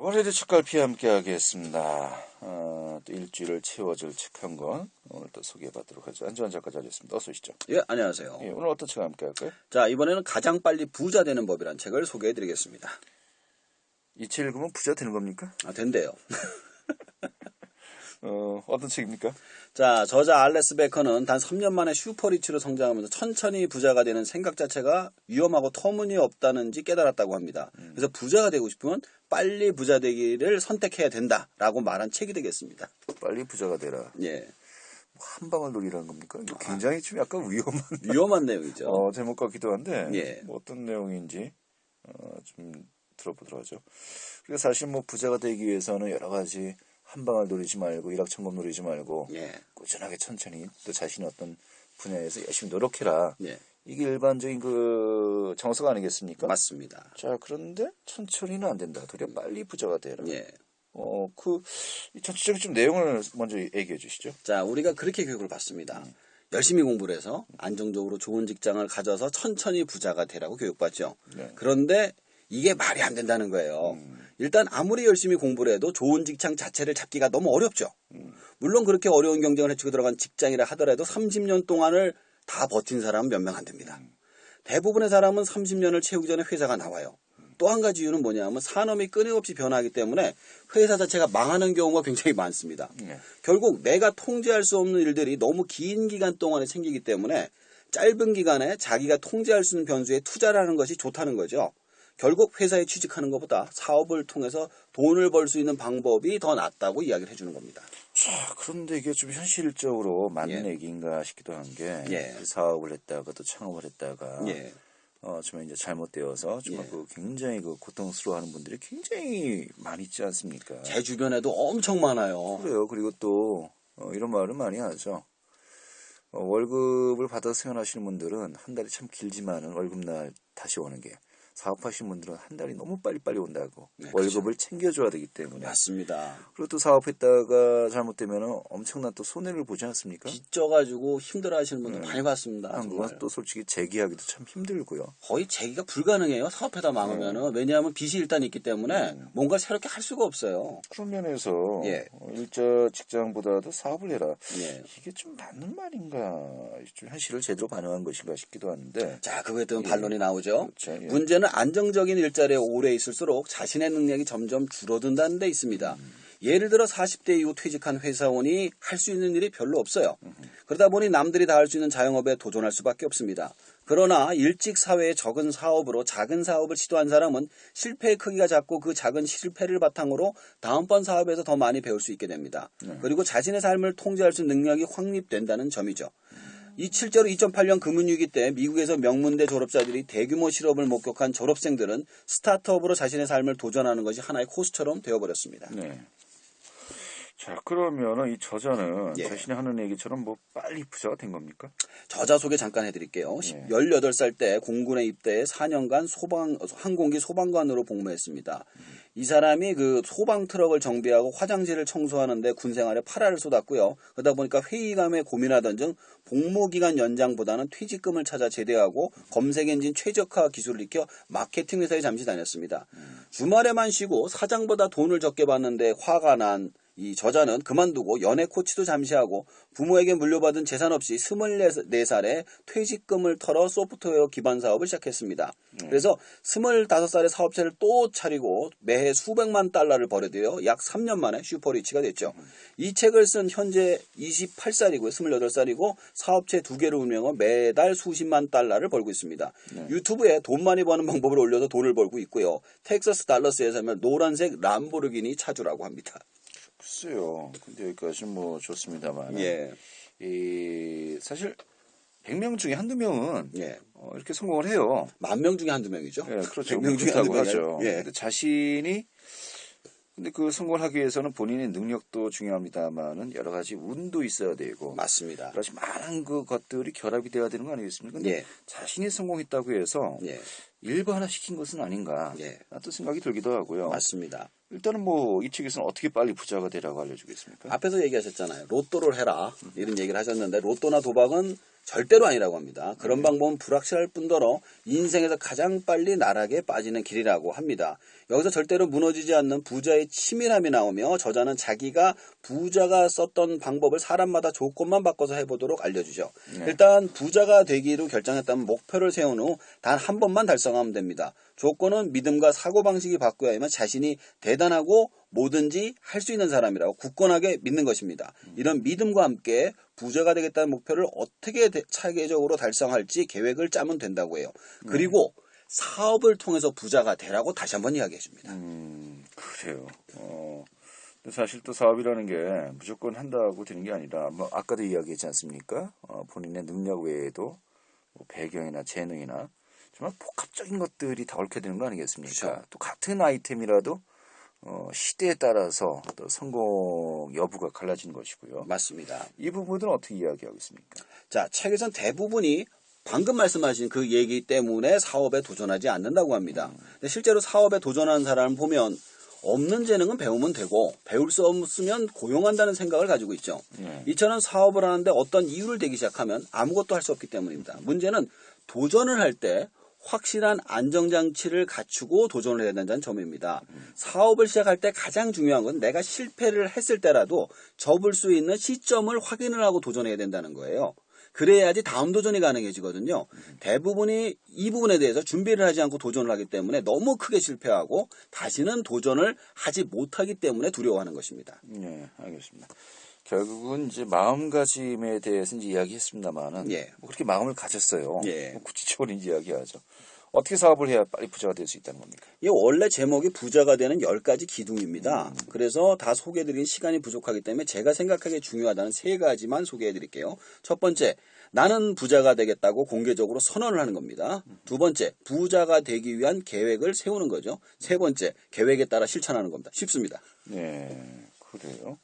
월요일에 책갈피 함께 하겠습니다. 또 일주일을 채워줄 책 한 권 오늘 또 소개해보도록 하죠. 안지환 작가 자리했습니다. 어서 오시죠. 예, 안녕하세요. 예, 오늘 어떤 책 함께 할까요? 자, 이번에는 가장 빨리 부자 되는 법이라는 책을 소개해드리겠습니다. 이 책 읽으면 부자 되는 겁니까? 아, 된대요. 어떤 책입니까? 자, 저자 알레스 베커는 단 3년 만에 슈퍼리치로 성장하면서 천천히 부자가 되는 생각 자체가 위험하고 터무니없다는지 깨달았다고 합니다. 그래서 부자가 되고 싶으면 빨리 부자 되기를 선택해야 된다라고 말한 책이 되겠습니다. 빨리 부자가 되라. 예. 한 방을 노리라는 겁니까? 이거 굉장히 좀 약간 위험한 내용이죠. 제목 같기도 한데 예. 뭐 어떤 내용인지 좀 들어보도록 하죠. 그리고 사실 뭐 부자가 되기 위해서는 여러 가지 한 방을 노리지 말고 일확천금 노리지 말고 예. 꾸준하게 천천히 또 자신의 어떤 분야에서 열심히 노력해라. 예. 이게 일반적인 그 정서가 아니겠습니까? 맞습니다. 자, 그런데 천천히는 안 된다. 도리어 빨리 부자가 되라. 예. 이 전체적인 좀 내용을 먼저 얘기해 주시죠. 자, 우리가 그렇게 교육을 받습니다. 열심히 공부를 해서 안정적으로 좋은 직장을 가져서 천천히 부자가 되라고 교육받죠. 네. 그런데 이게 말이 안 된다는 거예요. 일단 아무리 열심히 공부를 해도 좋은 직장 자체를 잡기가 너무 어렵죠. 물론 그렇게 어려운 경쟁을 해치고 들어간 직장이라 하더라도 30년 동안을 다 버틴 사람은 몇 명 안 됩니다. 대부분의 사람은 30년을 채우기 전에 회사가 나와요. 또 한 가지 이유는 뭐냐면 산업이 끊임없이 변하기 때문에 회사 자체가 망하는 경우가 굉장히 많습니다. 결국 내가 통제할 수 없는 일들이 너무 긴 기간 동안에 생기기 때문에 짧은 기간에 자기가 통제할 수 있는 변수에 투자를 하는 것이 좋다는 거죠. 결국 회사에 취직하는 것보다 사업을 통해서 돈을 벌 수 있는 방법이 더 낫다고 이야기를 해주는 겁니다. 자, 그런데 이게 좀 현실적으로 맞는 예. 얘기인가 싶기도 한 게 예. 사업을 했다가 또 창업을 했다가 예. 정말 이제 잘못되어서 정말 예. 굉장히 고통스러워하는 분들이 굉장히 많이 있지 않습니까? 제 주변에도 엄청 많아요. 그래요. 그리고 또 이런 말을 많이 하죠. 월급을 받아서 생활하시는 분들은 한 달이 참 길지만은 월급날 다시 오는 게 사업하시는 분들은 한 달이 너무 빨리빨리 온다고. 네, 월급을 챙겨줘야 되기 때문에. 맞습니다. 그리고 또 사업했다가 잘못되면 엄청난 또 손해를 보지 않습니까? 빚져가지고 힘들어하시는 분들 많이 봤습니다. 한국은 정말. 또 솔직히 재기하기도 참 힘들고요. 거의 재기가 불가능해요. 사업하다 망하면은. 왜냐하면 빚이 일단 있기 때문에 뭔가 새롭게 할 수가 없어요. 그런 면에서 예. 일자 직장보다도 사업을 해라. 예. 이게 좀 맞는 말인가? 좀 현실을 제대로 반영한 것인가 싶기도 한데. 자, 그거에 대한 반론이 나오죠. 그렇죠. 예. 문제는 안정적인 일자리에 오래 있을수록 자신의 능력이 점점 줄어든다는 데 있습니다. 예를 들어 40대 이후 퇴직한 회사원이 할 수 있는 일이 별로 없어요. 그러다 보니 남들이 다 할 수 있는 자영업에 도전할 수밖에 없습니다. 그러나 일찍 사회에 적은 사업으로 작은 사업을 시도한 사람은 실패의 크기가 작고 그 작은 실패를 바탕으로 다음번 사업에서 더 많이 배울 수 있게 됩니다. 그리고 자신의 삶을 통제할 수 있는 능력이 확립된다는 점이죠. 실제로 2008년 금융위기 때 미국에서 명문대 졸업자들이 대규모 실업을 목격한 졸업생들은 스타트업으로 자신의 삶을 도전하는 것이 하나의 코스처럼 되어버렸습니다. 네. 자, 그러면은 이 저자는 예. 자신이 하는 얘기처럼 뭐 빨리 부자가 된 겁니까? 저자 소개 잠깐 해드릴게요. 예. 18살 때 공군에 입대해 4년간 항공기 소방관으로 복무했습니다. 이 사람이 그 소방 트럭을 정비하고 화장실을 청소하는데 군 생활에 8화를 쏟았고요. 그러다 보니까 회의감에 고민하던 중 복무기간 연장보다는 퇴직금을 찾아 제대하고 검색엔진 최적화 기술을 익혀 마케팅 회사에 잠시 다녔습니다. 주말에만 쉬고 사장보다 돈을 적게 받는데 화가 난 이 저자는 그만두고 연애 코치도 잠시 하고 부모에게 물려받은 재산 없이 24살에 퇴직금을 털어 소프트웨어 기반 사업을 시작했습니다. 그래서 25살에 사업체를 또 차리고 매해 수백만 달러를 벌여들여 약 3년 만에 슈퍼리치가 됐죠. 이 책을 쓴 현재 28살이고요. 28살이고 사업체 2개를 운영하고 매달 수십만 달러를 벌고 있습니다. 유튜브에 돈 많이 버는 방법을 올려서 돈을 벌고 있고요. 텍사스 달러스에서는 노란색 람보르기니 차주라고 합니다. 글쎄요. 근데 여기까지는 뭐 좋습니다만. 예. 사실 100명 중에 한두 명은 예. 이렇게 성공을 해요. 10,000명 중에 한두 명이죠. 예, 그렇죠. 100명 중에 한두 그렇다고 명이 하죠. 예. 근데 자신이 근데 그 성공을 하기 위해서는 본인의 능력도 중요합니다만은 여러 가지 운도 있어야 되고 맞습니다. 여러 가지 많은 그 것들이 결합이 돼야 되는 거 아니겠습니까? 근데 예. 자신이 성공했다고 해서 예. 일반화 시킨 것은 아닌가 예. 또 생각이 들기도 하고요. 맞습니다. 일단은 뭐 이 책에서는 어떻게 빨리 부자가 되라고 알려주겠습니까? 앞에서 얘기하셨잖아요. 로또를 해라. 이런 얘기를 하셨는데 로또나 도박은 절대로 아니라고 합니다. 그런 방법은 불확실할 뿐더러 인생에서 가장 빨리 나락에 빠지는 길이라고 합니다. 여기서 절대로 무너지지 않는 부자의 치밀함이 나오며 저자는 자기가 부자가 썼던 방법을 사람마다 조건만 바꿔서 해보도록 알려주죠. 일단 부자가 되기로 결정했다면 목표를 세운 후 단 한 번만 달성하면 됩니다. 조건은 믿음과 사고방식이 바뀌어야 하면 자신이 대단하고 뭐든지 할 수 있는 사람이라고 굳건하게 믿는 것입니다. 이런 믿음과 함께 부자가 되겠다는 목표를 어떻게 차계적으로 달성할지 계획을 짜면 된다고 해요. 그리고 사업을 통해서 부자가 되라고 다시 한번 이야기해 줍니다. 그래요. 근데 사실 또 사업이라는 게 무조건 한다고 되는 게 아니라, 뭐 아까도 이야기했지 않습니까? 본인의 능력 외에도 뭐 배경이나 재능이나 정말 복합적인 것들이 다 얽혀 되는 거 아니겠습니까? 그렇죠. 또 같은 아이템이라도 시대에 따라서 또 성공 여부가 갈라지는 것이고요. 맞습니다. 이 부분은 어떻게 이야기하고 있습니까? 자, 책에선 대부분이 방금 말씀하신 그 얘기 때문에 사업에 도전하지 않는다고 합니다. 근데 실제로 사업에 도전하는 사람을 보면 없는 재능은 배우면 되고 배울 수 없으면 고용한다는 생각을 가지고 있죠. 이처럼 사업을 하는데 어떤 이유를 대기 시작하면 아무것도 할 수 없기 때문입니다. 문제는 도전을 할 때 확실한 안정장치를 갖추고 도전을 해야 된다는 점입니다. 사업을 시작할 때 가장 중요한 건 내가 실패를 했을 때라도 접을 수 있는 시점을 확인을 하고 도전해야 된다는 거예요. 그래야지 다음 도전이 가능해지거든요. 대부분이 이 부분에 대해서 준비를 하지 않고 도전을 하기 때문에 너무 크게 실패하고 다시는 도전을 하지 못하기 때문에 두려워하는 것입니다. 네, 알겠습니다. 결국은 이제 마음가짐에 대해서 이제 이야기했습니다만은 뭐 그렇게 마음을 가졌어요. 뭐 구체적으로 이제 이야기하죠. 어떻게 사업을 해야 빨리 부자가 될 수 있다는 겁니까? 원래 제목이 부자가 되는 10가지 기둥입니다. 그래서 다 소개해드린 시간이 부족하기 때문에 제가 생각하기에 중요하다는 3가지만 소개해드릴게요. 첫 번째, 나는 부자가 되겠다고 공개적으로 선언을 하는 겁니다. 두 번째, 부자가 되기 위한 계획을 세우는 거죠. 세 번째, 계획에 따라 실천하는 겁니다. 쉽습니다. 네, 그래요.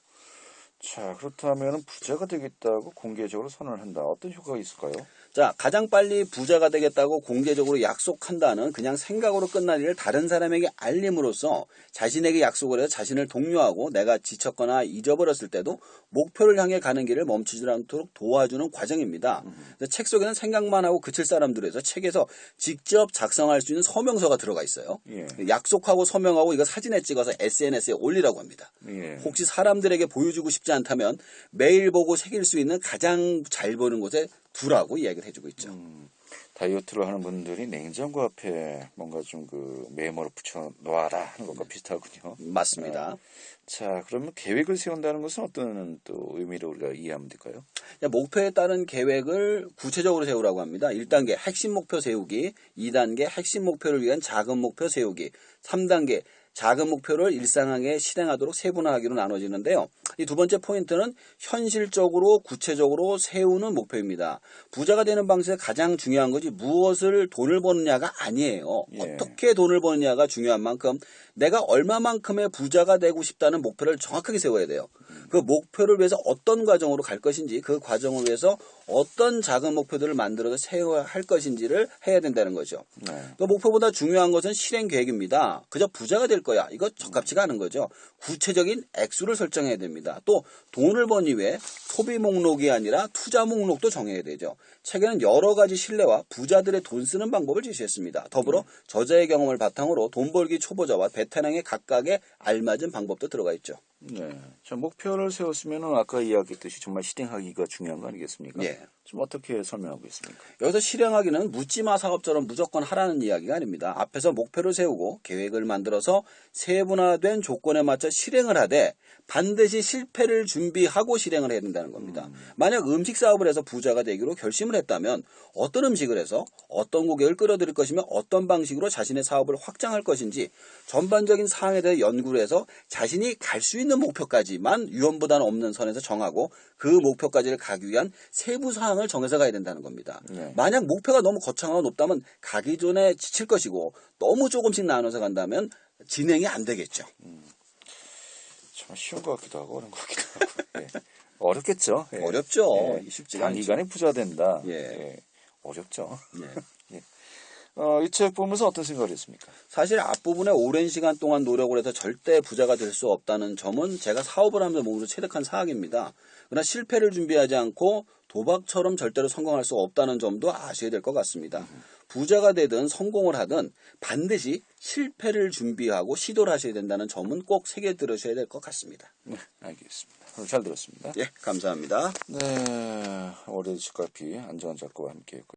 자, 그렇다면 부자가 되겠다고 공개적으로 선언을 한다. 어떤 효과가 있을까요? 자, 가장 빨리 부자가 되겠다고 공개적으로 약속한다는 그냥 생각으로 끝날 일을 다른 사람에게 알림으로써 자신에게 약속을 해서 자신을 독려하고 내가 지쳤거나 잊어버렸을 때도 목표를 향해 가는 길을 멈추지 않도록 도와주는 과정입니다. 책 속에는 생각만 하고 그칠 사람들을 해서 책에서 직접 작성할 수 있는 서명서가 들어가 있어요. 약속하고 서명하고 이거 사진에 찍어서 SNS에 올리라고 합니다. 혹시 사람들에게 보여주고 싶지 않다면 매일 보고 새길 수 있는 가장 잘 보는 곳에 두라고 이야기를 해주고 있죠. 다이어트를 하는 분들이 냉장고 앞에 뭔가 좀 그 메모를 붙여 놓아라 하는 것과 비슷하군요. 맞습니다. 자, 그러면 계획을 세운다는 것은 어떤 또 의미로 우리가 이해하면 될까요? 목표에 따른 계획을 구체적으로 세우라고 합니다. 1단계 핵심 목표 세우기, 2단계 핵심 목표를 위한 작은 목표 세우기, 3단계 작은 목표를 일상하게 실행하도록 세분화하기로 나눠지는데요. 이 두 번째 포인트는 현실적으로 구체적으로 세우는 목표입니다. 부자가 되는 방식에 가장 중요한 것이 무엇을 돈을 버느냐가 아니에요. 어떻게 돈을 버느냐가 중요한 만큼 내가 얼마만큼의 부자가 되고 싶다는 목표를 정확하게 세워야 돼요. 그 목표를 위해서 어떤 과정으로 갈 것인지 그 과정을 위해서 어떤 작은 목표들을 만들어서 세워야 할 것인지를 해야 된다는 거죠. 또 목표보다 중요한 것은 실행 계획입니다. 그저 부자가 될 거야. 이거 적합치가 않은 거죠. 구체적인 액수를 설정해야 됩니다. 또 돈을 버니 위해 소비 목록이 아니라 투자 목록도 정해야 되죠. 책에는 여러 가지 신뢰와 부자들의 돈 쓰는 방법을 제시했습니다. 더불어 저자의 경험을 바탕으로 돈 벌기 초보자와 베테랑의 각각의 알맞은 방법도 들어가 있죠. 네. 자, 목표를 세웠으면 아까 이야기했듯이 정말 실행하기가 중요한 거 아니겠습니까? 좀 어떻게 설명하고 있습니까? 여기서 실행하기는 묻지마 사업처럼 무조건 하라는 이야기가 아닙니다. 앞에서 목표를 세우고 계획을 만들어서 세분화된 조건에 맞춰 실행을 하되 반드시 실패를 준비하고 실행을 해야 된다는 겁니다. 만약 음식 사업을 해서 부자가 되기로 결심을 했다면 어떤 음식을 해서 어떤 고객을 끌어들일 것이며 어떤 방식으로 자신의 사업을 확장할 것인지 전반적인 사항에 대해 연구를 해서 자신이 갈 수 있는 목표까지만 위험보다는 없는 선에서 정하고 그 목표까지를 가기 위한 세부 사항을 정해서 가야 된다는 겁니다. 만약 목표가 너무 거창하고 높다면 가기 전에 지칠 것이고 너무 조금씩 나눠서 간다면 진행이 안 되겠죠. 참 쉬운 것 같기도 하고 어려운 것 같기도 하고. 어렵겠죠. 어렵죠. 쉽지가 않죠. 단기간에 부자 된다. 어렵죠. 이 책 보면서 어떤 생각을 했습니까? 사실 앞부분에 오랜 시간 동안 노력을 해서 절대 부자가 될 수 없다는 점은 제가 사업을 하면서 몸으로 체득한 사학입니다. 그러나 실패를 준비하지 않고 도박처럼 절대로 성공할 수 없다는 점도 아셔야 될 것 같습니다. 부자가 되든 성공을 하든 반드시 실패를 준비하고 시도를 하셔야 된다는 점은 꼭 새겨 들으셔야 될 것 같습니다. 네, 알겠습니다. 오늘 잘 들었습니다. 예, 감사합니다. 네, 월요일 집값이 안정환 작가와 함께했고요.